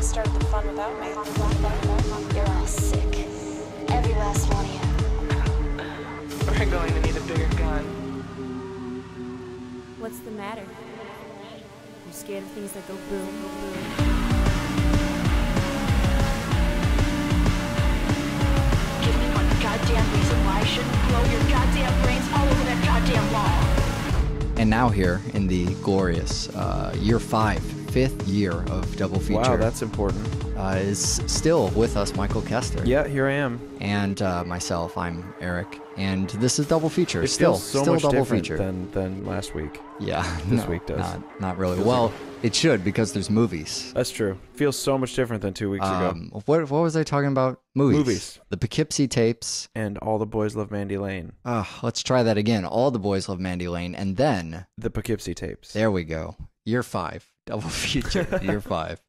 started the fun without me. You're all sick. Every last one of you. We're going to need a bigger gun. What's the matter? You scared of things that go boom, boom? Give me one goddamn reason why I shouldn't blow your goddamn brains all over that goddamn wall. And now here in the glorious year 5, 5th year of Double Feature. Wow, that's important. Is still with us, Michael Kester. Yeah, here I am. And myself, I'm Eric. And this is Double Feature. It still feels so still much double different feature. than last week. Yeah, This week does. Not really. Well, it should because there's movies. That's true. Feels so much different than 2 weeks ago. What was I talking about? Movies. Movies. The Poughkeepsie tapes. And All the Boys Love Mandy Lane. Let's try that again. All the Boys Love Mandy Lane. And then... The Poughkeepsie tapes. There we go. Year 5. Double feature. Year 5.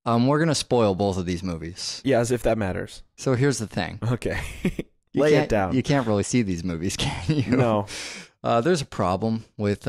We're going to spoil both of these movies. Yeah, as if that matters. So here's the thing. Okay. Lay it down. You can't really see these movies, can you? No. There's a problem with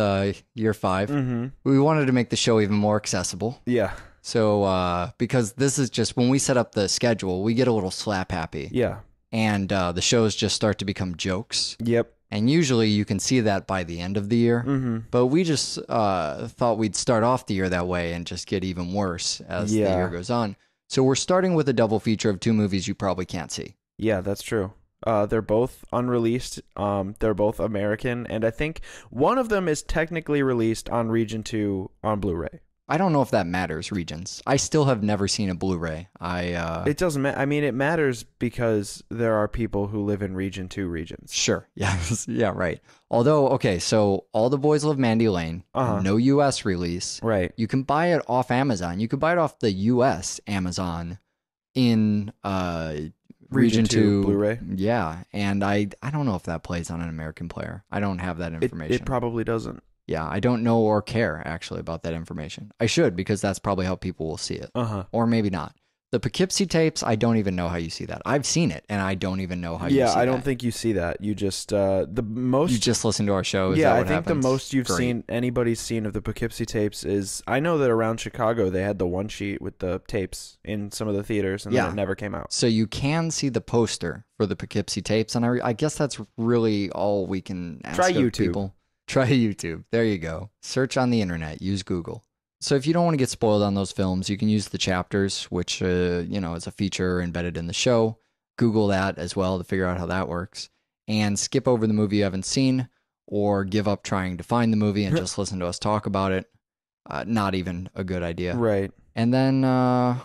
Year 5. Mm-hmm. We wanted to make the show even more accessible. Yeah. So, because this is just, when we set up the schedule, we get a little slap happy. Yeah. And the shows just start to become jokes. Yep. And usually you can see that by the end of the year. Mm-hmm. But we just thought we'd start off the year that way and just get even worse as the year goes on. So we're starting with a double feature of 2 movies you probably can't see. Yeah, that's true. They're both unreleased. They're both American. And I think one of them is technically released on Region 2 on Blu-ray. I don't know if that matters, regions. I still have never seen a Blu-ray. It doesn't matter. I mean, it matters because there are people who live in Region 2 regions. Sure. Yes. Yeah, right. Although, okay, so All the Boys Love Mandy Lane, no U.S. release. Right. You can buy it off Amazon. You could buy it off the U.S. Amazon in Region 2 Blu-ray. Yeah, and I don't know if that plays on an American player. I don't have that information. It probably doesn't. Yeah, I don't know or care actually about that information. I should, because that's probably how people will see it. Or maybe not. The Poughkeepsie tapes, I don't even know how you see that. I've seen it, and I don't even know how you see that. Yeah, I don't think you see that. You just You just listen to our show? Is that what I think happens? the most anybody's seen of the Poughkeepsie tapes is, I know that around Chicago they had the one sheet with the tapes in some of the theaters, and then it never came out. So you can see the poster for the Poughkeepsie tapes, and I guess that's really all we can ask Try of YouTube. people. Try YouTube. There you go. Search on the internet. Use Google. So if you don't want to get spoiled on those films, you can use the chapters, which, is a feature embedded in the show. Google that as well to figure out how that works. And skip over the movie you haven't seen, or give up trying to find the movie and just listen to us talk about it. Not even a good idea. Right. And then, I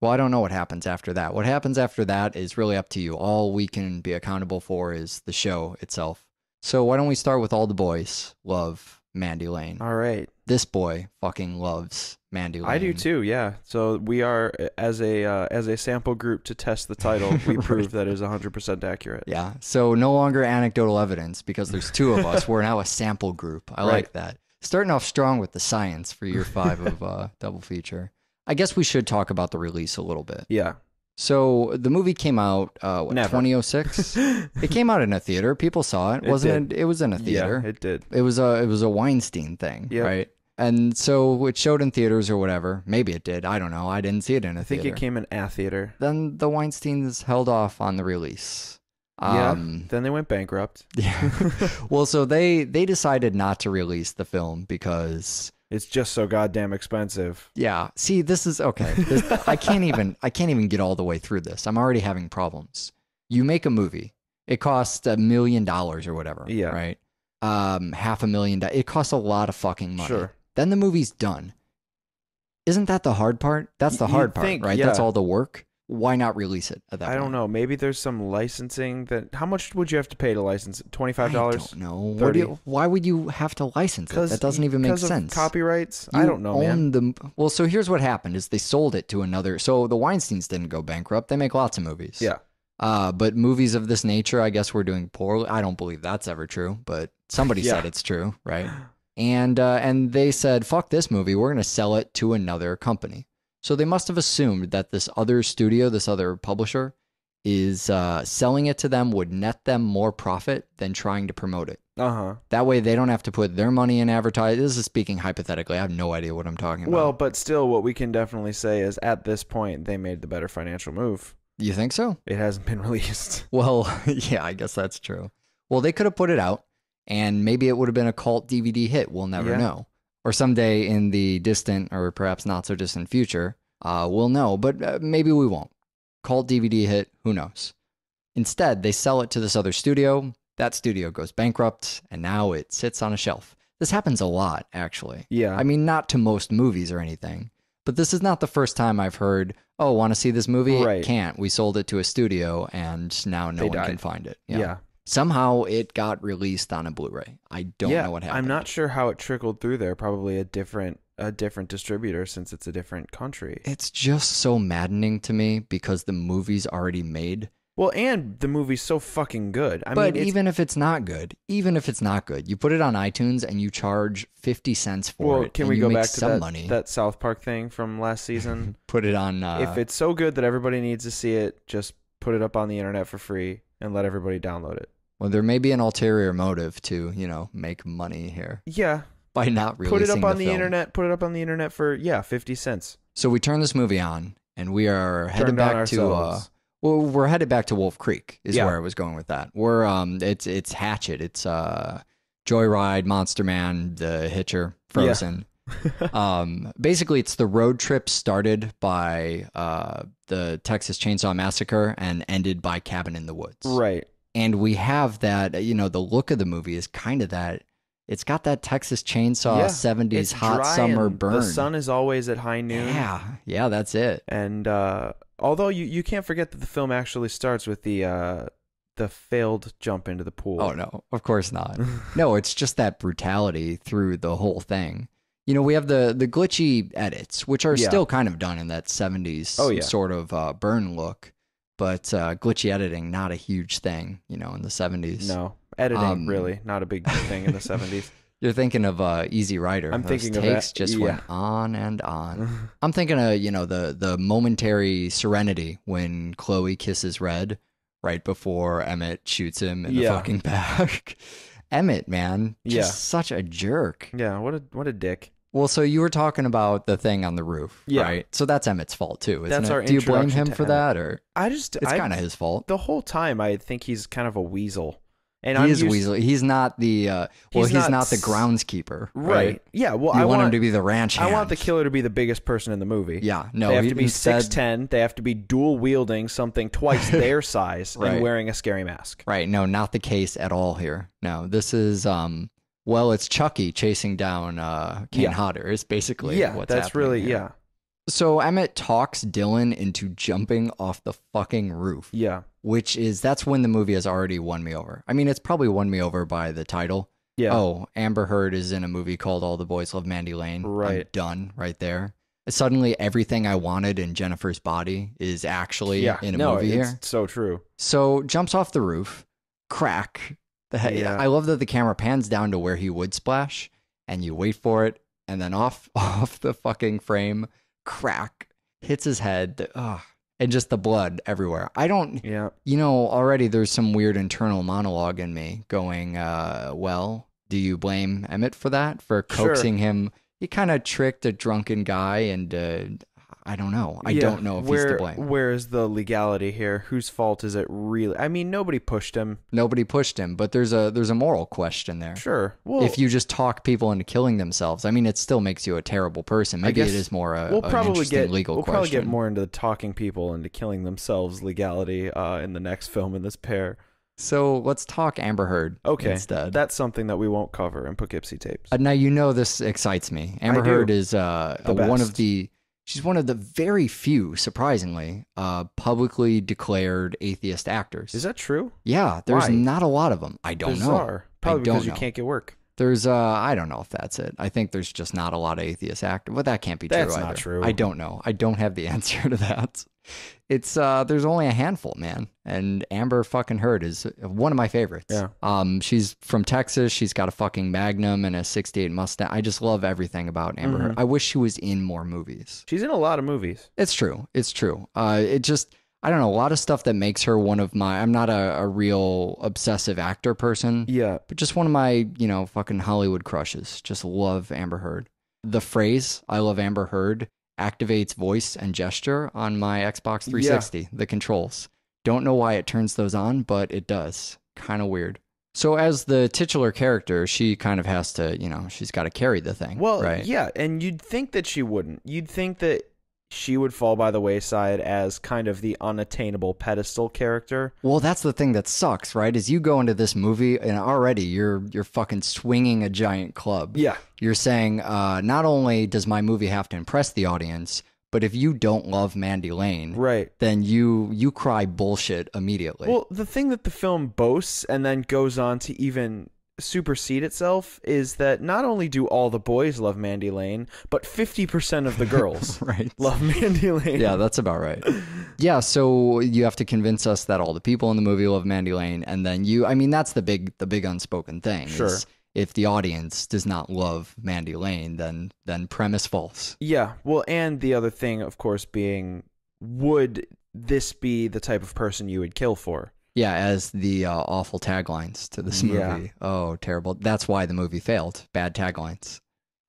don't know what happens after that. What happens after that is really up to you. All we can be accountable for is the show itself. So why don't we start with All the Boys Love Mandy Lane? All right. This boy fucking loves Mandy Lane. I do too, yeah. So we are, as a sample group to test the title, we prove that is 100% accurate. Yeah. So no longer anecdotal evidence because there's 2 of us. We're now a sample group. I like that. Starting off strong with the science for year 5 of Double Feature. I guess we should talk about the release a little bit. Yeah. So the movie came out, 2006? It came out in a theater. People saw it. It was in a theater. Yeah, it did. It was a Weinstein thing, right? And so it showed in theaters or whatever. Maybe it did. I don't know. I didn't see it in a theater. I think it came in a theater. Then the Weinsteins held off on the release. Then they went bankrupt. Yeah. Well, so they decided not to release the film because it's just so goddamn expensive. Yeah. See, this is okay. I can't even get all the way through this. I'm already having problems. You make a movie. It costs $1 million or whatever. Yeah. Right. $500,000. It costs a lot of fucking money. Sure. Then the movie's done. Isn't that the hard part? That's the hard part, right? Yeah. That's all the work. Why not release it at that point? I don't know. Maybe there's some licensing that... How much would you have to pay to license it? $25? I don't know. Why would you have to license it? That doesn't even make sense. Because of copyrights? I don't know, man. Well, so here's what happened is they sold it to another... So the Weinsteins didn't go bankrupt. They make lots of movies. Yeah. But movies of this nature, I guess we're doing poorly. I don't believe that's ever true, but somebody said it's true, right? And they said, fuck this movie. We're going to sell it to another company. So they must have assumed that this other studio, this other publisher, is selling it to them would net them more profit than trying to promote it. Uh-huh. That way they don't have to put their money in advertising. This is speaking hypothetically. I have no idea what I'm talking about. Well, but still, what we can definitely say is at this point, they made the better financial move. You think so? It hasn't been released. Well, yeah, I guess that's true. Well, they could have put it out, and maybe it would have been a cult DVD hit. We'll never know. Or someday in the distant or perhaps not so distant future, we'll know. But maybe we won't. Cult DVD hit, who knows? Instead, they sell it to this other studio. That studio goes bankrupt, and now it sits on a shelf. This happens a lot, actually. Yeah. I mean, not to most movies or anything, but this is not the first time I've heard, oh, want to see this movie? Right. Can't. We sold it to a studio, and now no one can find it. Yeah. Somehow it got released on a Blu-ray. I don't know what happened. I'm not sure how it trickled through there. Probably a different distributor since it's a different country. It's just so maddening to me because the movie's already made. Well, and the movie's so fucking good. But even if it's not good, you put it on iTunes and you charge 50 cents for it. Can and we you go make back some to money. that South Park thing from last season? Put it on. If it's so good that everybody needs to see it, just put it up on the internet for free and let everybody download it. Well, there may be an ulterior motive to, make money here. Yeah. By not releasing Put it up on the film. internet. Put it up on the internet for 50 cents. So we turn this movie on, and we are headed Turned on back to. ourselves. We're headed back to Wolf Creek. Is where I was going with that. We're it's Hatchet. It's Joyride, Monster Man, The Hitcher, Frozen. Basically, it's the road trip started by the Texas Chainsaw Massacre and ended by Cabin in the Woods. Right. And we have that, the look of the movie is kind of that. It's got that Texas Chainsaw 70s it's hot dry summer and burn. The sun is always at high noon. Yeah, that's it. And although you can't forget that the film actually starts with the failed jump into the pool. Oh, no, of course not. No, it's just that brutality through the whole thing. We have the glitchy edits, which are still kind of done in that 70s sort of burn look. But glitchy editing, not a huge thing, in the 70s. No, editing really not a big thing in the 70s. You're thinking of Easy Rider. I'm Those thinking of takes that. just went on and on. I'm thinking of the momentary serenity when Chloe kisses Red right before Emmett shoots him in the fucking back. Emmett, man, just such a jerk. Yeah, what a dick. Well, so you were talking about the thing on the roof, right? So that's Emmett's fault too, isn't That's it? our Do you blame introduction him to for Emmett. that, or It's kind of his fault? The whole time, I think he's kind of a weasel. And He is Weasel. He's not the he's not the groundskeeper, right? Yeah. Well, You I want him to be the ranch hand. I want the killer to be the biggest person in the movie. Yeah, no, they have to be instead- 6'10". They have to be dual wielding something twice their size and wearing a scary mask. Right. No, not the case at all here. No, this is well, it's Chucky chasing down Kane Hodder is basically what's that's happening really here. So Emmett talks Dylan into jumping off the fucking roof. Yeah. That's when the movie has already won me over. I mean, it's probably won me over by the title. Yeah. Oh, Amber Heard is in a movie called All the Boys Love Mandy Lane. Right. I'm done right there. Suddenly, everything I wanted in Jennifer's body is actually in a movie here. It's so true. So jumps off the roof, crack. I love that the camera pans down to where he would splash, and you wait for it, and then off the fucking frame, crack, hits his head, and just the blood everywhere. I don't, already there's some weird internal monologue in me going, well, do you blame Emmett for that? For coaxing him? He kind of tricked a drunken guy, and I don't know. I don't know if he's to blame. Where is the legality here? Whose fault is it really? I mean, nobody pushed him. Nobody pushed him, but there's a moral question there. Sure. Well, if you just talk people into killing themselves, I mean, it still makes you a terrible person. Maybe it is more an interesting legal question. We'll probably get more into the talking people into killing themselves legality in the next film in this pair. So let's talk Amber Heard instead. That's something that we won't cover in Poughkeepsie tapes. Now, this excites me. Amber Heard is she's one of the very few, surprisingly, publicly declared atheist actors. Is that true? Yeah, there's not a lot of them. I don't know. Probably because you can't get work. There's I don't know if that's it. I think there's just not a lot of atheist actors. Well, that can't be true either. That's not true. I don't know. I don't have the answer to that. It's there's only a handful, man. And Amber fucking Heard is one of my favorites. Yeah. She's from Texas. She's got a fucking Magnum and a 68 Mustang. I just love everything about Amber Heard. I wish she was in more movies. She's in a lot of movies. It's true. I don't know, a lot of stuff that makes her one of my, I'm not a real obsessive actor person, Yeah. but just one of my, fucking Hollywood crushes. Just love Amber Heard. The phrase, I love Amber Heard, activates voice and gesture on my Xbox 360, the controls. Don't know why it turns those on, but it does. Kind of weird. So as the titular character, she kind of has to, she's got to carry the thing. Well, right? yeah, and you'd think that she wouldn't. You'd think that she would fall by the wayside as kind of the unattainable pedestal character. Well, that's the thing that sucks, right? Is you go into this movie and already you're fucking swinging a giant club. Yeah. You're saying, not only does my movie have to impress the audience, but if you don't love Mandy Lane, Right. then you cry bullshit immediately. Well, the thing that the film boasts and then goes on to even supersede itself is that not only do all the boys love Mandy Lane, but 50% of the girls right. love Mandy Lane. Yeah, that's about right. Yeah, so you have to convince us that all the people in the movie love Mandy Lane, and then that's the big unspoken thing. Sure. Is if the audience does not love Mandy Lane, then premise false. Yeah, well, and the other thing, of course, being, would this be the type of person you would kill for? Yeah, as the awful taglines to this movie. Yeah. Oh, terrible. That's why the movie failed. Bad taglines.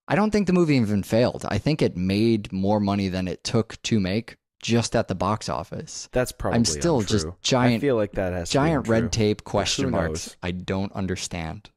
I don't think the movie even failed. I think it made more money than it took to make just at the box office. That's probably I'm still untrue. just giant. I feel like that has giant to be untrue. red tape But question who marks. knows? I don't understand.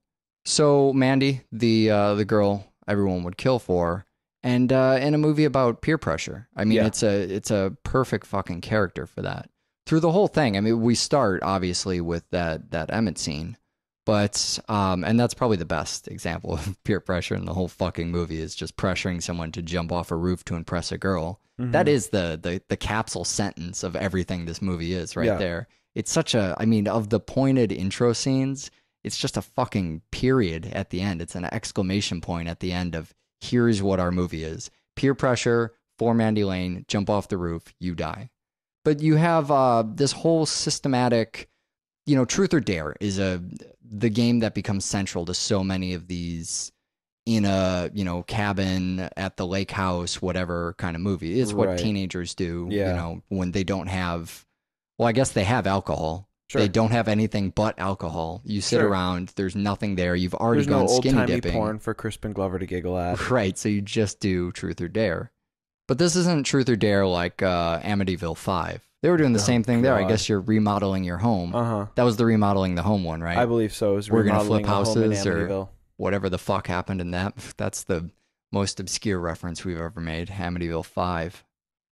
So Mandy, the girl everyone would kill for, and in a movie about peer pressure. I mean, Yeah. it's a perfect fucking character for that. Through the whole thing, I mean, we start obviously with that Emmett scene, but and that's probably the best example of peer pressure in the whole fucking movie is just pressuring someone to jump off a roof to impress a girl. Mm-hmm. That is the capsule sentence of everything this movie is right Yeah. there. It's such a, I mean, of the pointed intro scenes, it's just a fucking period at the end. It's an exclamation point at the end of here's what our movie is. Peer pressure for Mandy Lane, jump off the roof, you die. But you have this whole systematic, truth or dare is the game that becomes central to so many of these in a, cabin at the lake house, whatever kind of movie. It's what Right. teenagers do, Yeah. when they don't have, well, I guess they have alcohol. Sure. They don't have anything but alcohol. You sit Sure. around, there's nothing there. You've already There's gone no skinny old-timey dipping. porn for Crispin Glover to giggle at. Right, so you just do truth or dare. But this isn't truth or dare like Amityville 5. They were doing the same thing there. I God. guess you're remodeling your home. Uh-huh. That was the remodeling the home one, right? I believe so. It was We're gonna remodeling flip the home in houses or Amityville. whatever the fuck happened in that. That's the most obscure reference we've ever made, Amityville 5.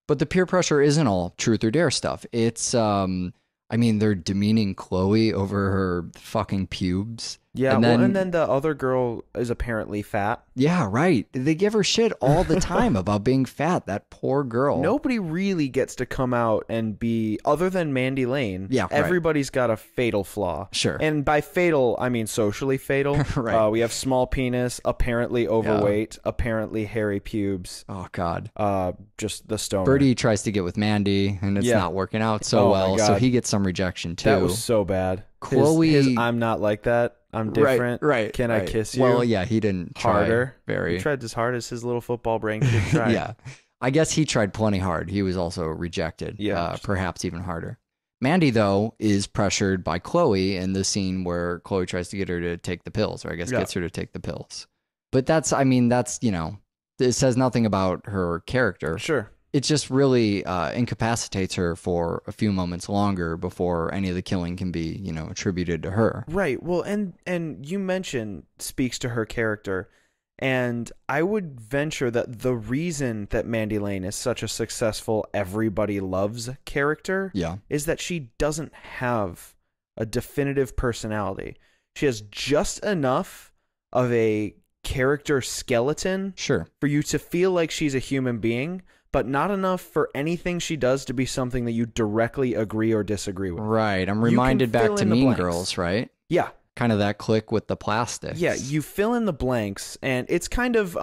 But the peer pressure isn't all truth or dare stuff. It's, they're demeaning Chloe over her fucking pubes. Yeah, and and then the other girl is apparently fat. Yeah, right. They give her shit all the time about being fat. That poor girl. Nobody really gets to come out and be, other than Mandy Lane, Yeah, right. everybody's got a fatal flaw. Sure. And by fatal, I mean socially fatal. Right. We have small penis, apparently overweight, apparently hairy pubes. Oh, God. Just the stoner. Birdie tries to get with Mandy, and it's Yeah. not working out so Oh, my well, so God. he gets some rejection, too. That was so bad. Chloe- His I'm not like that. I'm different. Right. Can I right. kiss you? Well, yeah, he didn't try Harder. very. He tried as hard as his little football brain could try. Yeah. I guess he tried plenty hard. He was also rejected. Yeah. Perhaps even harder. Mandy, though, is pressured by Chloe in the scene where Chloe tries to get her to take the pills, or I guess Yeah. gets her to take the pills. But that's, it says nothing about her character. Sure. It just really incapacitates her for a few moments longer before any of the killing can be, attributed to her. Right. Well, and you mentioned speaks to her character, and I would venture that the reason that Mandy Lane is such a successful everybody loves character Yeah. is that she doesn't have a definitive personality. She has just enough of a character skeleton Sure. for you to feel like she's a human being, but not enough for anything she does to be something that you directly agree or disagree with. Right. I'm can reminded back fill to in the Mean blanks. Girls, right? Yeah. Kind of that click with the plastics. Yeah, you fill in the blanks, and it's kind of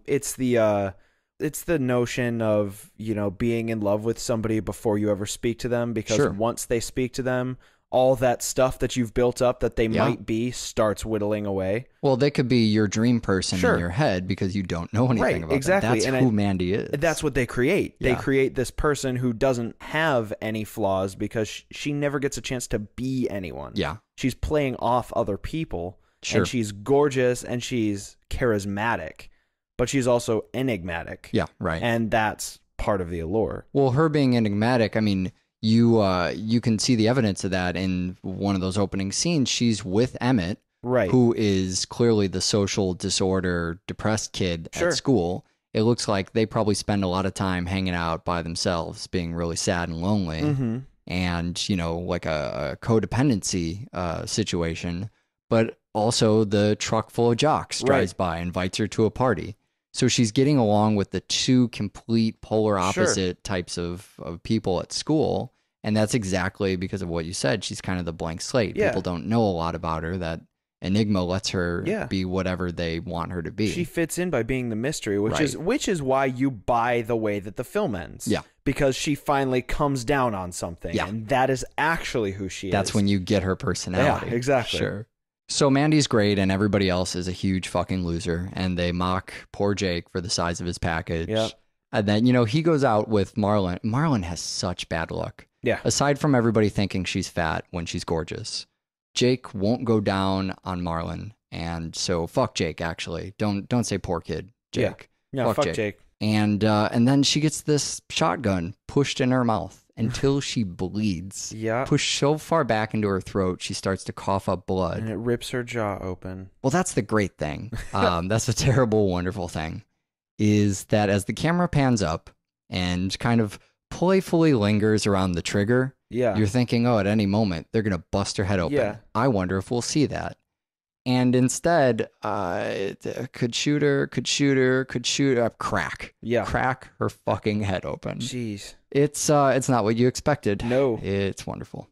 it's the notion of, being in love with somebody before you ever speak to them, because Sure. once they speak to them, all that stuff that you've built up that they might be starts whittling away. Well, they could be your dream person Sure. in your head because you don't know anything about exactly. them. That's who Mandy is. That's what they create. Yeah. They create this person who doesn't have any flaws because she never gets a chance to be anyone. Yeah. She's playing off other people. Sure. And she's gorgeous and she's charismatic, but she's also enigmatic. Yeah, right. And that's part of the allure. Well, her being enigmatic, I mean, you can see the evidence of that in one of those opening scenes. She's with Emmett, Right. who is clearly the social disorder, depressed kid Sure. at school. It looks like they probably spend a lot of time hanging out by themselves, being really sad and lonely, Mm-hmm. and, like a codependency situation. But also the truck full of jocks drives by, invites her to a party. So she's getting along with the two complete polar opposite types of people at school. And that's exactly because of what you said. She's kind of the blank slate. Yeah. People don't know a lot about her. That Enigma lets her be whatever they want her to be. She fits in by being the mystery, which is why you buy the way that the film ends. Yeah. Because she finally comes down on something. Yeah. And that is actually who she is. That's when you get her personality. Yeah, exactly. Sure. So Mandy's great, and everybody else is a huge fucking loser, and they mock poor Jake for the size of his package. Yep. And then, he goes out with Marlon. Marlon has such bad luck. Yeah. Aside from everybody thinking she's fat when she's gorgeous, Jake won't go down on Marlon, and so fuck Jake, actually. Don't say poor kid, Jake. Yeah, no, fuck Jake. And then she gets this shotgun pushed in her mouth until she bleeds. Yeah. Pushed so far back into her throat, she starts to cough up blood. And it rips her jaw open. Well, that's the great thing. That's a terrible, wonderful thing, is that as the camera pans up and kind of playfully lingers around the trigger, you're thinking, oh, at any moment, they're going to bust her head open. Yeah. I wonder if we'll see that. And instead, could shoot her, crack. Yeah. Crack her fucking head open. Jeez. It's not what you expected. No. It's wonderful.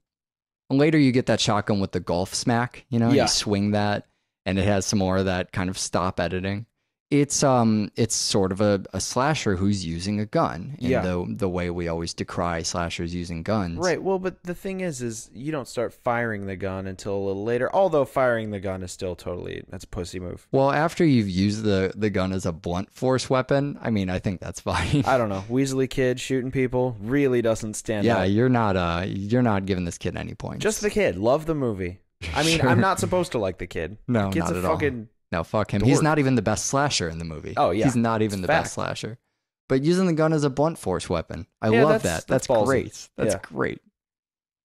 And later you get that shotgun with the golf smack, you swing that, and it has some more of that kind of stop editing. It's sort of a slasher who's using a gun in the way we always decry slashers using guns. Right. Well, but the thing is you don't start firing the gun until a little later. Although firing the gun is still that's a pussy move. Well, after you've used the gun as a blunt force weapon, I mean, I think that's fine. I don't know. Weasley kid shooting people really doesn't stand out. Yeah, you're not giving this kid any points. Just the kid. Love the movie. I mean, Sure. I'm not supposed to like the kid. No, the kid's not a at all. fucking No, fuck him. dork. He's not even the best slasher in the movie. Oh, yeah. He's not even the best slasher. But using the gun as a blunt force weapon. I love that. That's ballsy. great. That's Yeah. great.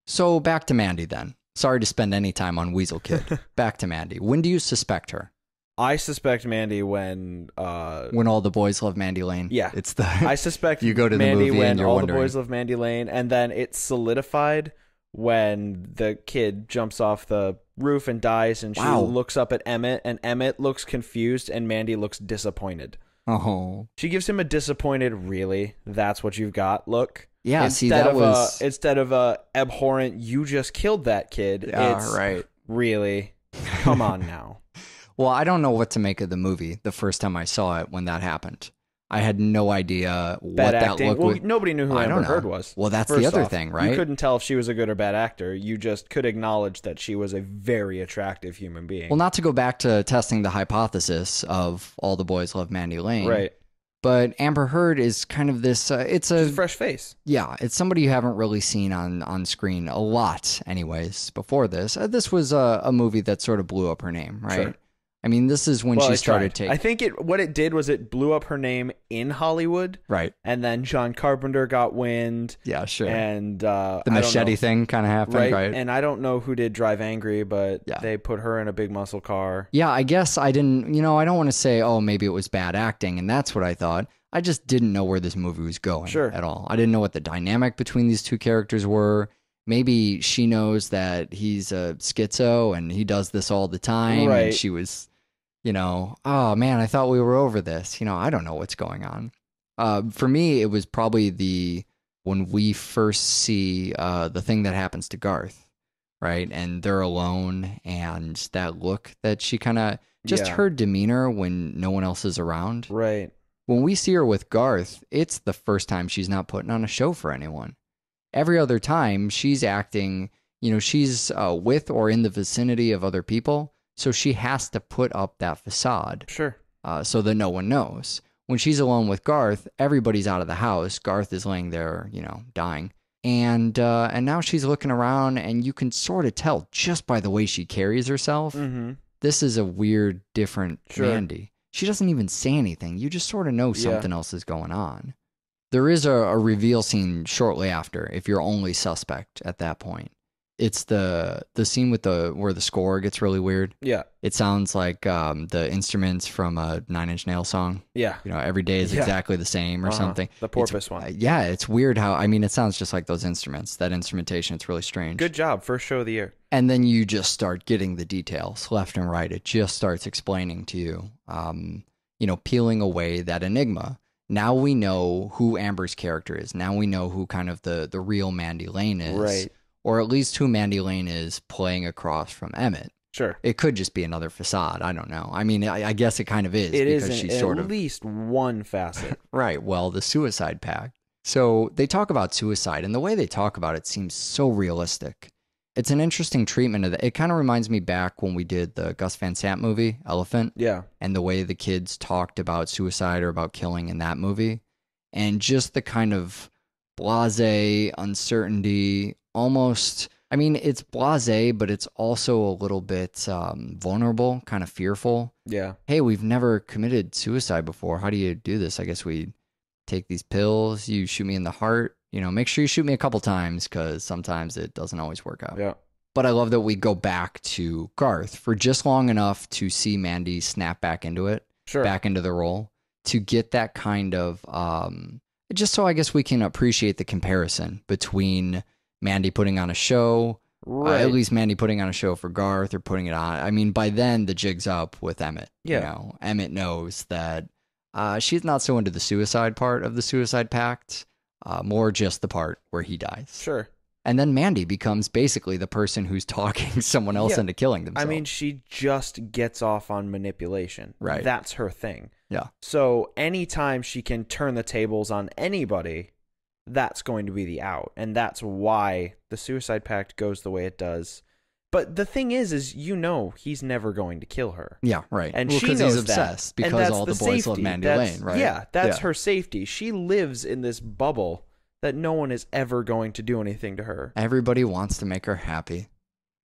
So back to Mandy then. Sorry to spend any time on Weasel Kid. Back to Mandy. When do you suspect her? I suspect Mandy when all the boys love Mandy Lane. Yeah. It's the I suspect you go to the Mandy movie when and you're all wondering. the boys love Mandy Lane, and then it's solidified when the kid jumps off the roof and dies, and she looks up at Emmett, and Emmett looks confused, and Mandy looks disappointed. Oh. She gives him a disappointed, really? That's what you've got? Look. Yeah, see, that was... instead of a abhorrent, you just killed that kid. Yeah, it's right. Really? Come on now. Well, I don't know what to make of the movie the first time I saw it when that happened. I had no idea what Bad that acting. looked Well, like. nobody knew who Amber Heard was. Well, that's First the other off, thing, right? You couldn't tell if she was a good or bad actor. You just could acknowledge that she was a very attractive human being. Well, not to go back to testing the hypothesis of all the boys love Mandy Lane. Right. But Amber Heard is kind of this, She's a fresh face. Yeah, it's somebody you haven't really seen on screen a lot anyways before this. This was a movie that sort of blew up her name, right? Sure. I mean, this is when she started taking... I think what it did was it blew up her name in Hollywood. Right. And then John Carpenter got wind. Yeah, sure. And the machete thing kind of happened, right? And I don't know who did Drive Angry, but they put her in a big muscle car. Yeah, I guess I didn't... I don't want to say, oh, maybe it was bad acting, and that's what I thought. I just didn't know where this movie was going at all. I didn't know what the dynamic between these two characters were. Maybe she knows that he's a schizo and he does this all the time. Right. And she was... oh man, I thought we were over this. I don't know what's going on. For me, it was probably when we first see the thing that happens to Garth, right? And they're alone, and that look that she kind of, just her demeanor when no one else is around. Right. When we see her with Garth, it's the first time she's not putting on a show for anyone. Every other time, she's acting You know, she's with or in the vicinity of other people, so she has to put up that facade Sure. so that no one knows. When she's alone with Garth, everybody's out of the house. Garth is laying there, you know, dying. And now she's looking around, and you can sort of tell just by the way she carries herself. Mm-hmm. This is a weird, different Sure. Mandy. She doesn't even say anything. You just sort of know something else is going on. There is a reveal scene shortly after, if you're only suspect at that point. It's the scene with where the score gets really weird. Yeah. It sounds like the instruments from a Nine Inch Nails song. Yeah. You know, every day is exactly the same or something. The porpoise one. Yeah, it's weird how, I mean, it sounds just like those instruments, that instrumentation. It's really strange. Good job. First show of the year. And then you just start getting the details left and right. It just starts explaining to you, you know, peeling away that enigma. Now we know who Amber's character is. Now we know who kind of the real Mandy Lane is. Right. Or at least who Mandy Lane is playing across from Emmett. Sure. It could just be another facade. I don't know. I mean, I guess it kind of is. It is she's at least one facet. Right. Well, the suicide pact. So they talk about suicide, and the way they talk about it seems so realistic. It's an interesting treatment of that. It kind of reminds me back when we did the Gus Van Sant movie, Elephant. Yeah. And the way the kids talked about suicide or about killing in that movie. And just the kind of blasé uncertainty, almost, I mean, it's blasé, but it's also a little bit vulnerable, kind of fearful. Yeah. Hey, we've never committed suicide before. How do you do this? I guess we take these pills. You shoot me in the heart. You know, make sure you shoot me a couple times because sometimes it doesn't always work out. Yeah. But I love that we go back to Garth for just long enough to see Mandy snap back into it, Sure. back into the role, to get that kind of, just so I guess we can appreciate the comparison between Mandy putting on a show, Right. at least Mandy putting on a show for Garth or putting it on. I mean, by then the jig's up with Emmett. Yeah. You know, Emmett knows that she's not so into the suicide part of the suicide pact, more just the part where he dies. Sure. And then Mandy becomes basically the person who's talking someone else Yeah. into killing themselves. I mean, she just gets off on manipulation. Right. That's her thing. Yeah. So anytime she can turn the tables on anybody, that's going to be the out. And that's why the suicide pact goes the way it does. But the thing is you know he's never going to kill her. Yeah, right. And well, she because knows he's obsessed. that. And Because that's all the boys love safety. Mandy That's- Lane, right? Yeah, that's her safety. She lives in this bubble that no one is ever going to do anything to her. Everybody wants to make her happy.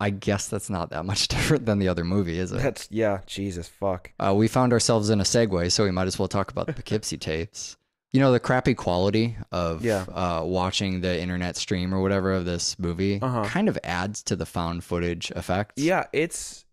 I guess that's not that much different than the other movie, is it? Jesus, fuck. We found ourselves in a segue, so we might as well talk about the Poughkeepsie tapes. You know, the crappy quality of watching the internet stream or whatever of this movie kind of adds to the found footage effect. Yeah, it's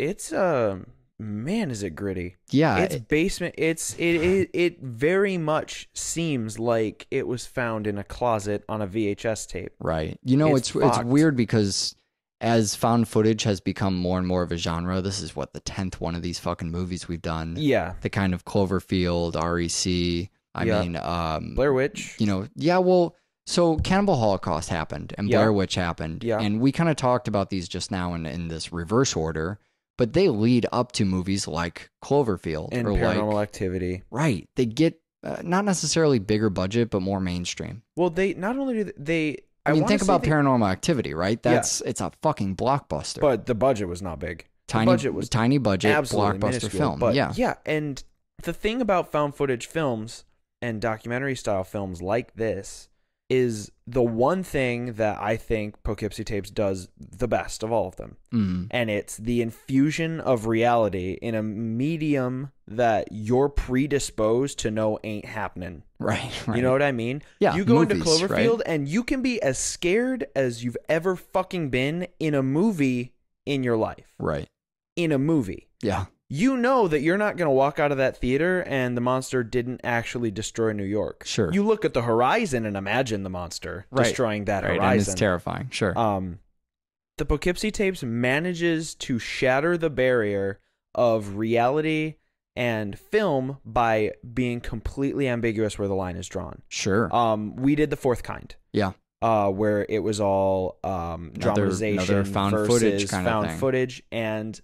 man, is it gritty. Yeah. It's basement. It very much seems like it was found in a closet on a VHS tape. Right. You know, it's fucked. weird because as found footage has become more and more of a genre, this is what, the 10th one of these fucking movies we've done. Yeah. The kind of Cloverfield, REC. I mean, Blair Witch. You know, yeah, well, so Cannibal Holocaust happened and Blair Witch happened. Yeah. And we kind of talked about these just now in this reverse order, but they lead up to movies like Cloverfield And or Paranormal like, Activity. right. They get not necessarily bigger budget, but more mainstream. Well, they not only do they. I mean, wanna think say about they- Paranormal Activity, right? It's a fucking blockbuster. But the budget was not big. tiny The budget was tiny budget absolutely blockbuster minuscule, film. But yeah. And the thing about found footage films and documentary style films like this is the one thing that I think Poughkeepsie Tapes does the best of all of them. Mm. And it's the infusion of reality in a medium that you're predisposed to know ain't happening. Right. You know what I mean? Yeah, You go into movies, Cloverfield right? and you can be as scared as you've ever fucking been in a movie in your life. Right. In a movie. Yeah. You know that you're not going to walk out of that theater and the monster didn't actually destroy New York. Sure. You look at the horizon and imagine the monster destroying that right. horizon. And it's terrifying. Sure. The Poughkeepsie Tapes manages to shatter the barrier of reality and film by being completely ambiguous where the line is drawn. Sure. We did The Fourth Kind. Yeah. Where it was all dramatization another found versus footage kind of found thing. footage, and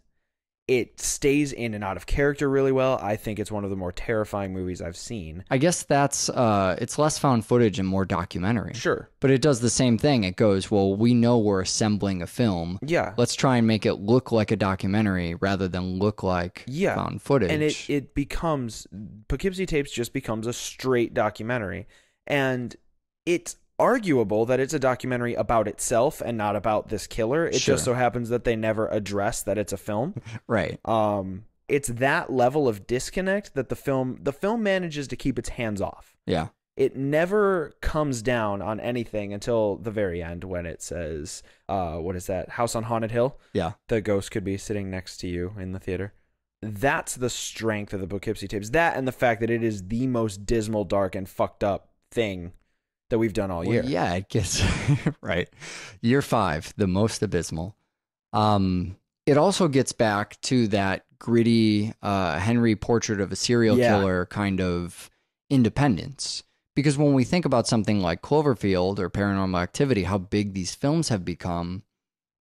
It stays in and out of character really well. I think it's one of the more terrifying movies I've seen. I guess that's it's less found footage and more documentary. Sure. But it does the same thing. It goes, well, we know we're assembling a film. Yeah. Let's try and make it look like a documentary rather than look like found footage. And it becomes, Poughkeepsie Tapes just becomes a straight documentary. And it's arguable that it's a documentary about itself and not about this killer. It just so happens that they never address that it's a film. Right. It's that level of disconnect that the film manages to keep its hands off. Yeah. It never comes down on anything until the very end when it says, what is that? House on Haunted Hill? Yeah. The ghost could be sitting next to you in the theater. That's the strength of the Poughkeepsie Tapes. That and the fact that it is the most dismal, dark, and fucked up thing that we've done all year. Yeah, it gets right. Year 5, the most abysmal. It also gets back to that gritty Henry portrait of a serial killer kind of independence. Because when we think about something like Cloverfield or Paranormal Activity, how big these films have become,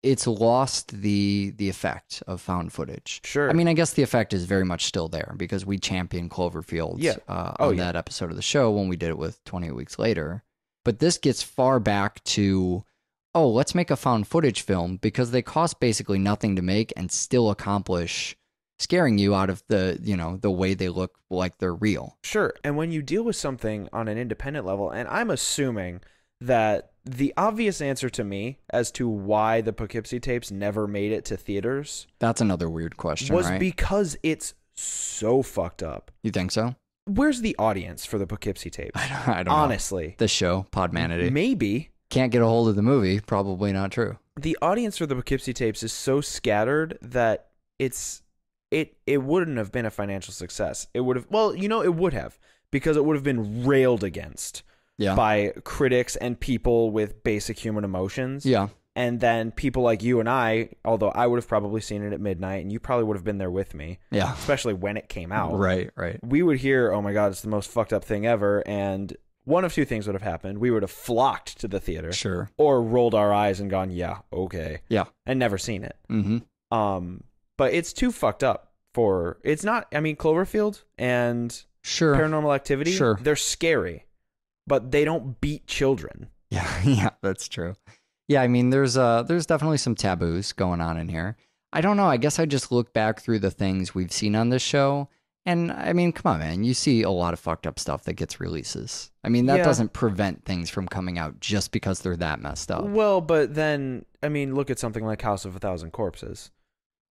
it's lost the effect of found footage. Sure. I mean, I guess the effect is very much still there because we championed Cloverfield on that episode of the show when we did it with 28 Weeks Later. But this gets far back to, let's make a found footage film because they cost basically nothing to make and still accomplish scaring you out of the way they look like they're real. Sure. And when you deal with something on an independent level, and I'm assuming that the obvious answer to me as to why the Poughkeepsie Tapes never made it to theaters. That's another weird question, was right? because it's so fucked up. You think so? Where's the audience for the Poughkeepsie Tapes? I don't know. Honestly. The show, Podmanity. Maybe. Can't get a hold of the movie. Probably not true. The audience for the Poughkeepsie Tapes is so scattered that it wouldn't have been a financial success. It would have, it would have, because it would have been railed against by critics and people with basic human emotions. Yeah. And then people like you and I, although I would have probably seen it at midnight and you probably would have been there with me. Yeah. Especially when it came out. Right. We would hear, oh my God, it's the most fucked up thing ever. And one of two things would have happened. We would have flocked to the theater. Sure. Or rolled our eyes and gone, yeah, okay. Yeah. And never seen it. Mm-hmm. But it's too fucked up for, it's not, I mean, Cloverfield and Paranormal Activity, they're scary, but they don't beat children. Yeah, that's true. Yeah, I mean, there's definitely some taboos going on in here. I don't know. I guess I just look back through the things we've seen on this show, and I mean, come on, man, you see a lot of fucked up stuff that gets releases. I mean, that doesn't prevent things from coming out just because they're that messed up. Well, but then, I mean, look at something like House of a Thousand Corpses.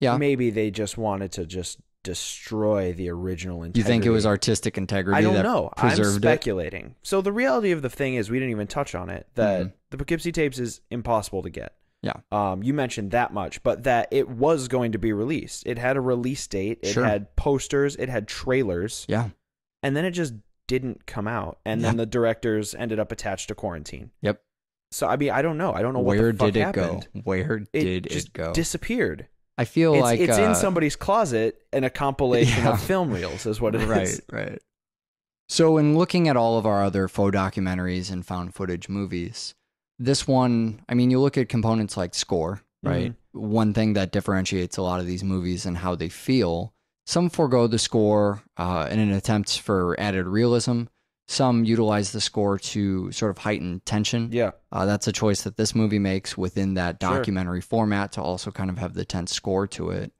Yeah, maybe they just wanted to just destroy the original integrity. You think it was artistic integrity? I don't that know. Preserved I'm speculating. So the reality of the thing is, we didn't even touch on it, that the Poughkeepsie Tapes is impossible to get. Yeah. You mentioned that much, but that it was going to be released. It had a release date. It had posters. It had trailers. Yeah. And then it just didn't come out. And then the directors ended up attached to quarantine. Yep. So, I mean, I don't know. I don't know where what the fuck did it happened. go. Where did just it go? Disappeared. I feel like it's in somebody's closet in a compilation of film reels is what it is. Right. So in looking at all of our other faux documentaries and found footage movies, this one, I mean, you look at components like score, right? One thing that differentiates a lot of these movies and how they feel, some forego the score in an attempt for added realism. Some utilize the score to sort of heighten tension. Yeah. That's a choice that this movie makes within that documentary format to also kind of have the tense score to it.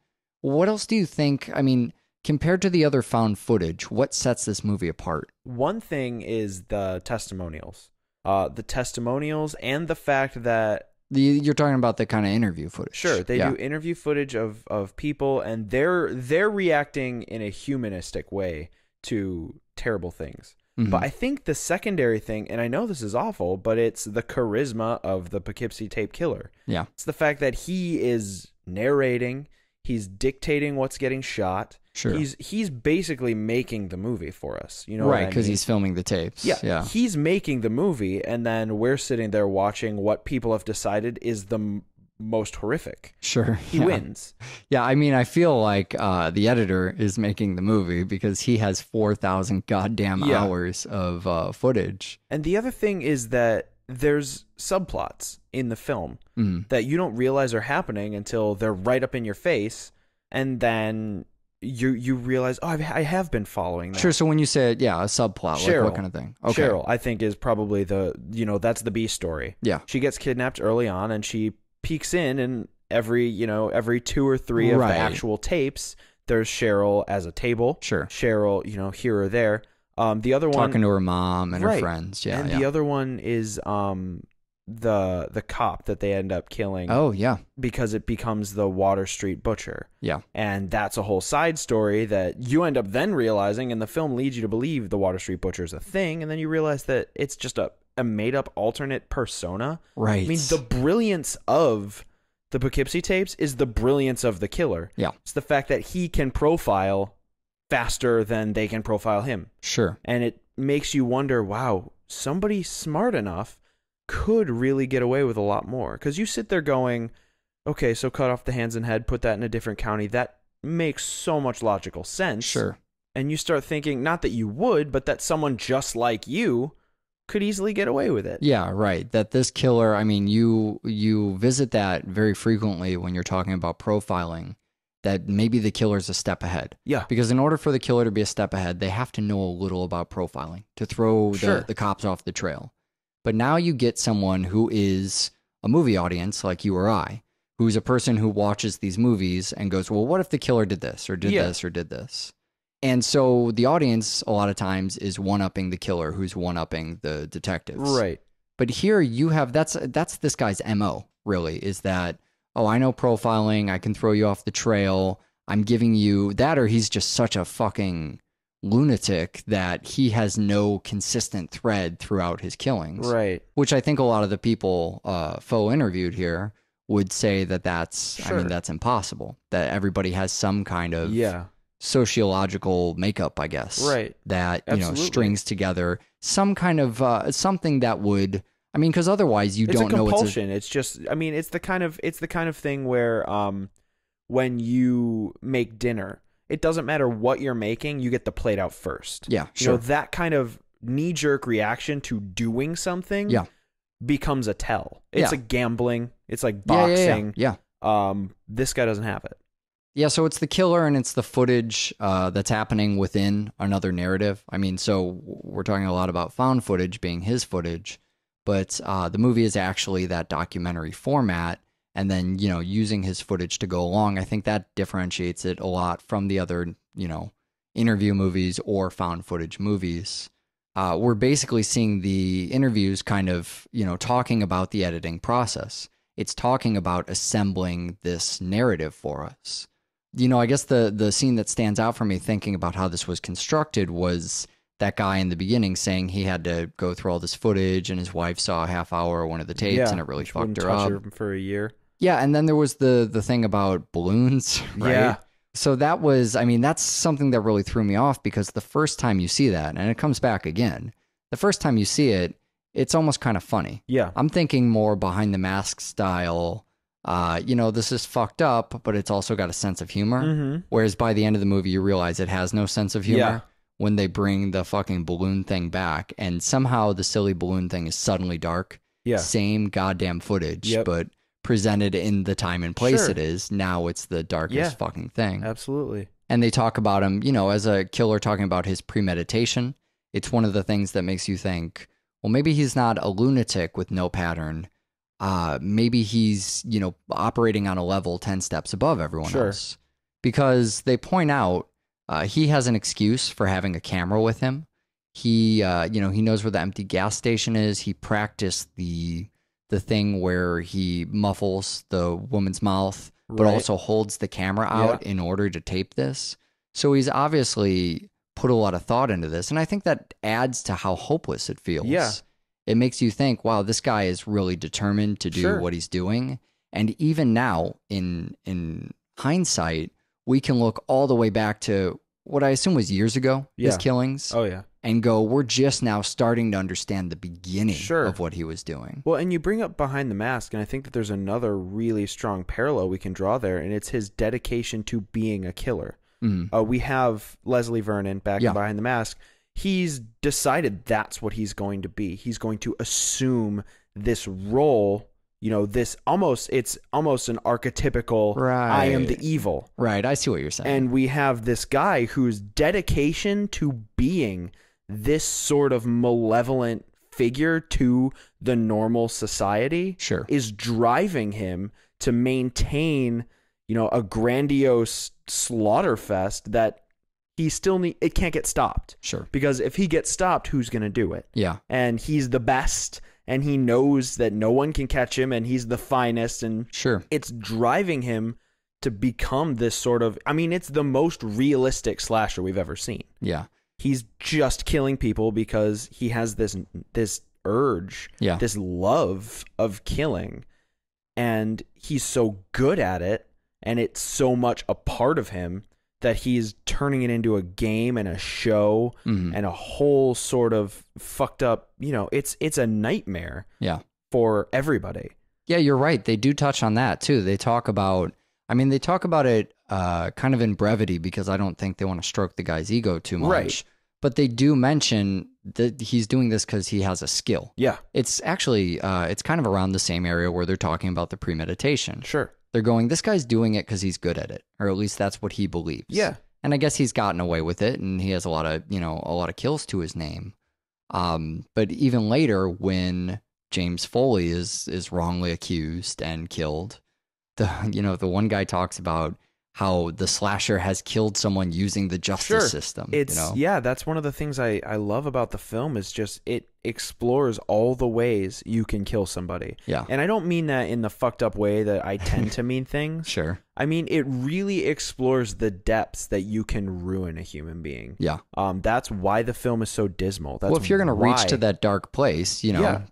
What else do you think, I mean, compared to the other found footage, what sets this movie apart? One thing is the testimonials. The testimonials and the fact that... You're talking about the kind of interview footage. Sure, they do interview footage of people, and they're reacting in a humanistic way to terrible things. But I think the secondary thing, and I know this is awful, but it's the charisma of the Poughkeepsie Tape killer. Yeah. It's the fact that he is narrating, he's dictating what's getting shot. Sure. He's basically making the movie for us. You know, right? Because he's filming the tapes. Yeah. He's making the movie, and then we're sitting there watching what people have decided is the most horrific. Sure. He wins. Yeah, I mean, I feel like the editor is making the movie because he has 4,000 goddamn hours of footage. And the other thing is that there's subplots in the film that you don't realize are happening until they're right up in your face. and then you realize, oh, I have been following that. Sure. So when you said, a subplot, Cheryl. like what kind of thing? Okay. Cheryl, I think, is probably that's the B story. Yeah. She gets kidnapped early on, and she peeks in, and every 2 or 3 of the actual tapes, there's Cheryl as a table. Sure. Cheryl, here or there. The other one, talking to her mom and her friends. Yeah. And the other one is the cop that they end up killing. Oh, yeah. Because it becomes the Water Street Butcher. Yeah. And that's a whole side story that you end up then realizing, and the film leads you to believe the Water Street Butcher is a thing, and then you realize that it's just a made-up alternate persona. Right. I mean, the brilliance of the Poughkeepsie tapes is the brilliance of the killer. Yeah. It's the fact that he can profile faster than they can profile him. Sure. And it makes you wonder, wow, somebody smart enough could really get away with a lot more. Because you sit there going, okay, so cut off the hands and head, put that in a different county. That makes so much logical sense. Sure. And you start thinking, not that you would, but that someone just like you could easily get away with it. Yeah, right. That this killer, I mean, you visit that very frequently when you're talking about profiling, that maybe the killer's a step ahead. Yeah. Because in order for the killer to be a step ahead, they have to know a little about profiling to throw the cops off the trail. But now you get someone who is a movie audience like you or I, who's a person who watches these movies and goes, well, what if the killer did this or did this or did this? And so the audience a lot of times is one-upping the killer who's one-upping the detectives. Right. But here you have, that's this guy's MO, really, is that, oh, I know profiling, I can throw you off the trail, I'm giving you that, or he's just such a fucking lunatic that he has no consistent thread throughout his killings. Right. Which I think a lot of the people Foe interviewed here would say that's impossible, that everybody has some kind of sociological makeup, I guess. Right. That, Absolutely. Strings together some kind of something that would, I mean, because otherwise you don't know. It's a compulsion. It's just, I mean, it's the kind of thing where when you make dinner, it doesn't matter what you're making, you get the plate out first. Yeah, sure. That kind of knee-jerk reaction to doing something becomes a tell. It's a gambling. It's like boxing. Yeah. This guy doesn't have it. Yeah, so it's the killer and it's the footage that's happening within another narrative. I mean, so we're talking a lot about found footage being his footage, but the movie is actually that documentary format, and then, using his footage to go along. I think that differentiates it a lot from the other, interview movies or found footage movies. We're basically seeing the interviews kind of, talking about the editing process. It's talking about assembling this narrative for us. I guess the scene that stands out for me thinking about how this was constructed was that guy in the beginning saying he had to go through all this footage and his wife saw a half hour of one of the tapes and it really fucked her up. Her for a year. Yeah, and then there was the thing about balloons, right? Yeah. So that was, I mean, that's something that really threw me off, because the first time you see that, and it comes back again, the first time you see it, it's almost kind of funny. Yeah. I'm thinking more behind the mask style, this is fucked up, but it's also got a sense of humor. Mm-hmm. Whereas by the end of the movie, you realize it has no sense of humor when they bring the fucking balloon thing back, and somehow the silly balloon thing is suddenly dark. Yeah. Same goddamn footage, but presented in the time and place it is. Now it's the darkest fucking thing. Absolutely. And they talk about him, as a killer, talking about his premeditation. It's one of the things that makes you think, well, maybe he's not a lunatic with no pattern. Maybe he's, operating on a level 10 steps above everyone else. Because they point out he has an excuse for having a camera with him. He, he knows where the empty gas station is. He practiced the thing where he muffles the woman's mouth, but also holds the camera out in order to tape this. So he's obviously put a lot of thought into this. And I think that adds to how hopeless it feels. Yeah. It makes you think, wow, this guy is really determined to do what he's doing. And even now, in hindsight, we can look all the way back to what I assume was years ago, his killings. Oh, yeah. And go, we're just now starting to understand the beginning of what he was doing. Well, and you bring up Behind the Mask, and I think that there's another really strong parallel we can draw there, and it's his dedication to being a killer. We have Leslie Vernon back in Behind the Mask. He's decided that's what he's going to be. He's going to assume this role it's almost an archetypical, I am the evil. Right. I see what you're saying. And we have this guy whose dedication to being this sort of malevolent figure to the normal society is driving him to maintain, a grandiose slaughterfest that he still it can't get stopped. Sure. Because if he gets stopped, who's going to do it? Yeah. And he's the best, and he knows that no one can catch him, and he's the finest, and it's driving him to become this sort of, it's the most realistic slasher we've ever seen. Yeah. He's just killing people because he has this urge, this love of killing, and he's so good at it, and it's so much a part of him that he's turning it into a game and a show and a whole sort of fucked up, it's a nightmare for everybody. Yeah, you're right. They do touch on that too. They talk about it kind of in brevity because I don't think they want to stroke the guy's ego too much. Right. But they do mention that he's doing this because he has a skill. Yeah. It's actually, it's kind of around the same area where they're talking about the premeditation. Sure. They're going, this guy's doing it because he's good at it, or at least that's what he believes. Yeah. And I guess he's gotten away with it, and he has a lot of kills to his name. But even later, when James Foley is wrongly accused and killed, the one guy talks about how the slasher has killed someone using the justice system. Yeah, that's one of the things I love about the film is just it explores all the ways you can kill somebody. Yeah. And I don't mean that in the fucked up way that I tend to mean things. Sure. I mean, it really explores the depths that you can ruin a human being. Yeah. That's why the film is so dismal. That's if you're going to reach to that dark place,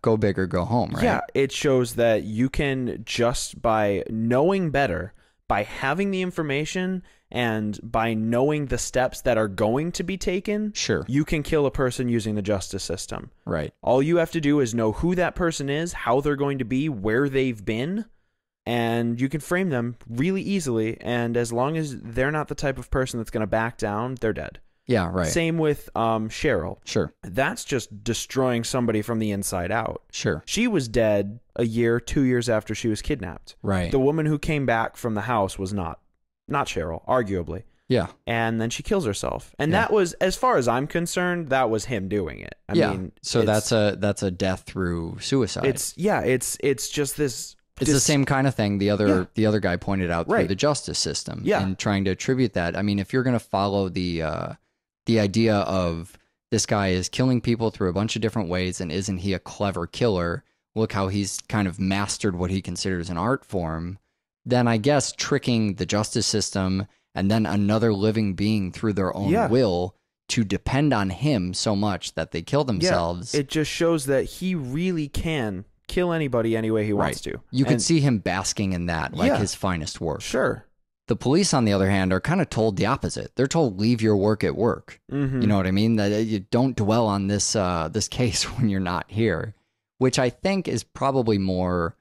go big or go home, right? Yeah, it shows that you can, just by knowing better, by having the information and by knowing the steps that are going to be taken, you can kill a person using the justice system. Right. All you have to do is know who that person is, how they're going to be, where they've been, and you can frame them really easily. And as long as they're not the type of person that's going to back down, they're dead. Yeah, right. Same with Cheryl. Sure. That's just destroying somebody from the inside out. Sure. She was dead a year, 2 years after she was kidnapped. Right. The woman who came back from the house was not Cheryl, arguably. Yeah. And then she kills herself. And that was, as far as I'm concerned, that was him doing it. I mean, so that's a death through suicide. It's just this. It's the same kind of thing the other guy pointed out through the justice system. Yeah. And trying to attribute that. I mean, if you're going to follow the idea of this guy is killing people through a bunch of different ways, and isn't he a clever killer? Look how he's kind of mastered what he considers an art form. Then I guess tricking the justice system and then another living being through their own will to depend on him so much that they kill themselves. It just shows that he really can kill anybody any way he wants to. You could see him basking in that, like his finest work. Sure. The police, on the other hand, are kind of told the opposite. They're told, leave your work at work. Mm-hmm. You know what I mean? That you don't dwell on this case when you're not here, which I think is probably more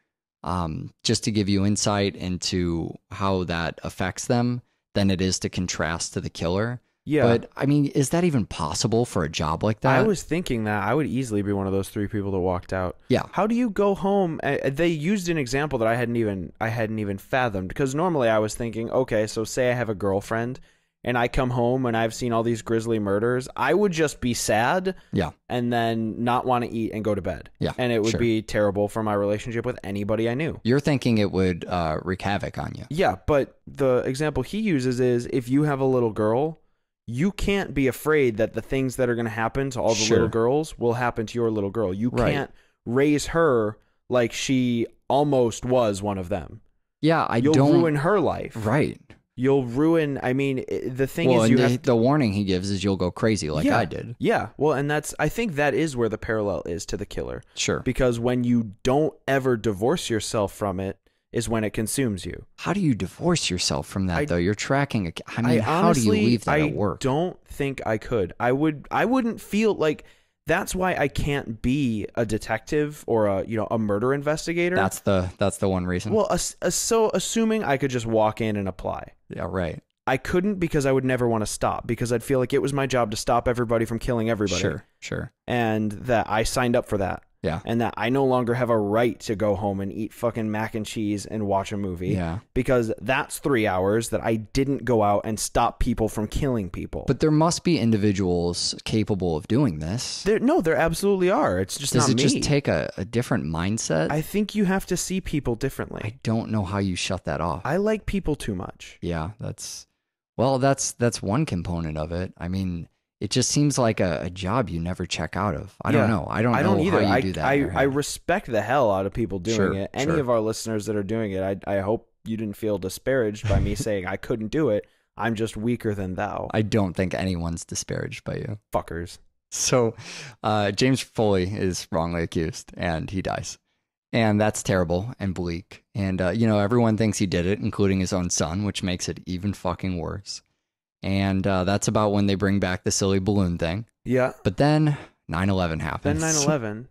just to give you insight into how that affects them than it is to contrast to the killer. Yeah. But, I mean, is that even possible for a job like that? I was thinking that I would easily be one of those 3 people that walked out. Yeah. How do you go home? They used an example that I hadn't even fathomed, because normally I was thinking, okay, so say I have a girlfriend and I come home and I've seen all these grisly murders. I would just be sad. Yeah. And then not want to eat and go to bed. Yeah. And it would be terrible for my relationship with anybody I knew. You're thinking it would wreak havoc on you. Yeah. But the example he uses is, if you have a little girl, you can't be afraid that the things that are going to happen to all the little girls will happen to your little girl. You can't raise her like she almost was one of them. Yeah, You'll ruin her life. Right. You'll ruin, I mean, the thing is the warning he gives is you'll go crazy like I did. Yeah. Well, and I think that is where the parallel is to the killer. Sure. Because when you don't ever divorce yourself from it, is when it consumes you. How do you divorce yourself from that, though? You're tracking how do you leave that at work? I don't think I could. I wouldn't feel like, that's why I can't be a detective or a murder investigator. That's the one reason. Well, so assuming I could just walk in and apply. Yeah, right. I couldn't, because I would never want to stop, because I'd feel like it was my job to stop everybody from killing everybody. Sure. And that I signed up for that. Yeah. And that I no longer have a right to go home and eat fucking mac and cheese and watch a movie. Yeah. Because that's 3 hours that I didn't go out and stop people from killing people. But there must be individuals capable of doing this. There absolutely are. It's just Does not it me. just take a different mindset? I think you have to see people differently. I don't know how you shut that off. I like people too much. Yeah, that's one component of it. I mean, it just seems like a job you never check out of. I don't know. I don't know either. how you do that. I respect the hell out of people doing it. Any Sure. of our listeners that are doing it, I hope you didn't feel disparaged by me saying I couldn't do it. I'm just weaker than thou. I don't think anyone's disparaged by you. Fuckers. So, James Foley is wrongly accused, and he dies. And that's terrible and bleak. And, everyone thinks he did it, including his own son, which makes it even fucking worse. And that's about when they bring back the silly balloon thing. Yeah. But then 9/11 happens. Then 9/11.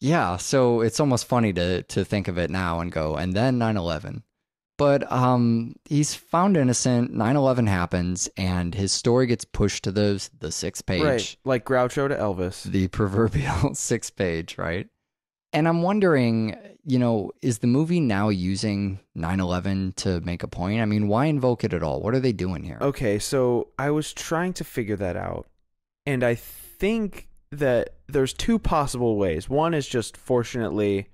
Yeah, so it's almost funny to think of it now and go, and then 9/11. But he's found innocent, 9/11 happens, and his story gets pushed to the 6th page. Right, like Groucho to Elvis. The proverbial 6th page, right? And I'm wondering, is the movie now using 9/11 to make a point? I mean, why invoke it at all? What are they doing here? Okay, so I was trying to figure that out. And I think that there's two possible ways. One is just, fortunately,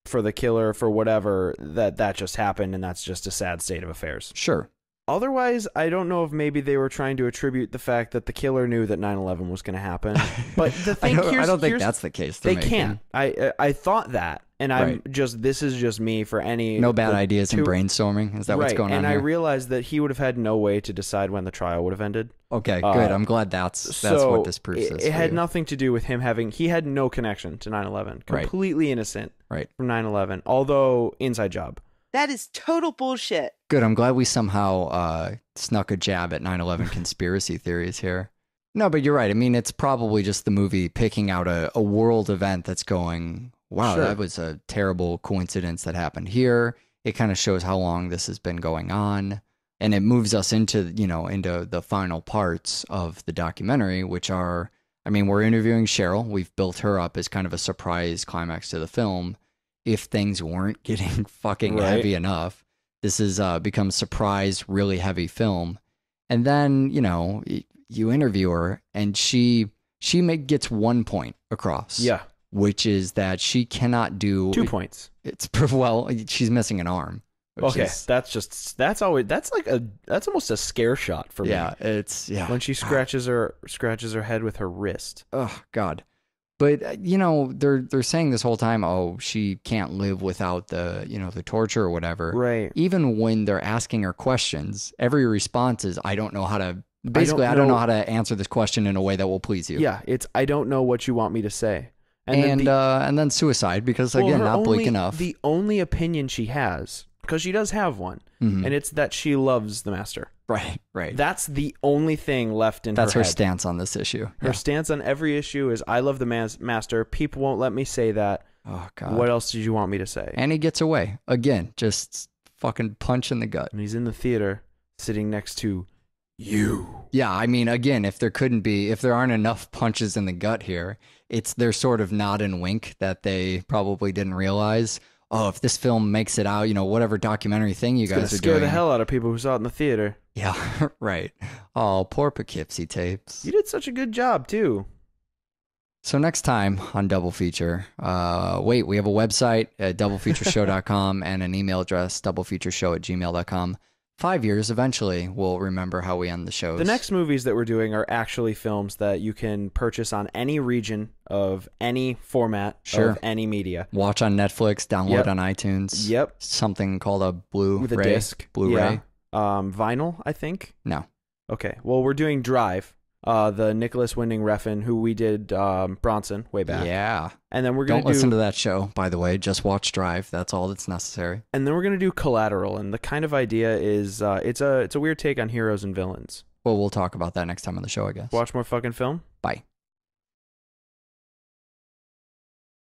for the killer, for whatever, that just happened, and that's just a sad state of affairs. Sure. Otherwise, I don't know if maybe they were trying to attribute the fact that the killer knew that 9/11 was going to happen. But the thing I don't think that's the case. They can't. I thought that, and this is just me for any no bad ideas in brainstorming. Is that what's going on and here? I realized that he would have had no way to decide when the trial would have ended. Okay, good. I'm glad that's what this proves. It had nothing to do with him he had no connection to 9/11. Completely innocent from 9/11. Although inside job. That is total bullshit. Good. I'm glad we somehow snuck a jab at 9/11 conspiracy theories here. No, but you're right. I mean, it's probably just the movie picking out a world event that's going, wow, that was a terrible coincidence that happened here. It kind of shows how long this has been going on. And it moves us into the final parts of the documentary, which are, I mean, we're interviewing Cheryl. We've built her up as kind of a surprise climax to the film. If things weren't getting fucking heavy enough, this has become surprise, really heavy film. And then, you interview her and she gets 1 point across. Yeah. Which is that she cannot do 2 points. She's missing an arm. Okay, that's almost a scare shot for me. Yeah, when she scratches her head with her wrist. Oh God. But they're saying this whole time, oh, she can't live without the torture or whatever. Right. Even when they're asking her questions, every response is, I don't know how to. Basically, I don't know how to answer this question in a way that will please you. Yeah, it's I don't know what you want me to say. And then suicide, because again, not bleak enough. The only opinion she has, because she does have one, and it's that she loves the master. Right. That's the only thing left in her head. That's her stance on this issue. Her stance on every issue is, I love the master. People won't let me say that. Oh, God. What else did you want me to say? And he gets away. Again, just fucking punch in the gut. And he's in the theater sitting next to you. Yeah, I mean, again, if there aren't enough punches in the gut here, it's their sort of nod and wink that they probably didn't realize. Oh, if this film makes it out, whatever documentary thing you guys are doing. Scare the hell out of people who saw it in the theater. Yeah, right. Oh, poor Poughkeepsie tapes. You did such a good job, too. So next time on Double Feature, we have a website at doublefeatureshow.com and an email address, doublefeatureshow@gmail.com. 5 years, eventually, we'll remember how we end the shows. The next movies that we're doing are actually films that you can purchase on any region of any format of any media. Watch on Netflix, download on iTunes. Yep. Something called a Blu-ray. With a disc. Blu-ray. Vinyl, I think? No. Okay. Well, we're doing Drive. The Nicholas Winding Refn, who we did Bronson way back. Yeah. And then we're going to Don't listen to that show, by the way. Just watch Drive. That's all that's necessary. And then we're going to do Collateral. And the kind of idea is it's a weird take on heroes and villains. Well, we'll talk about that next time on the show, I guess. Watch more fucking film. Bye.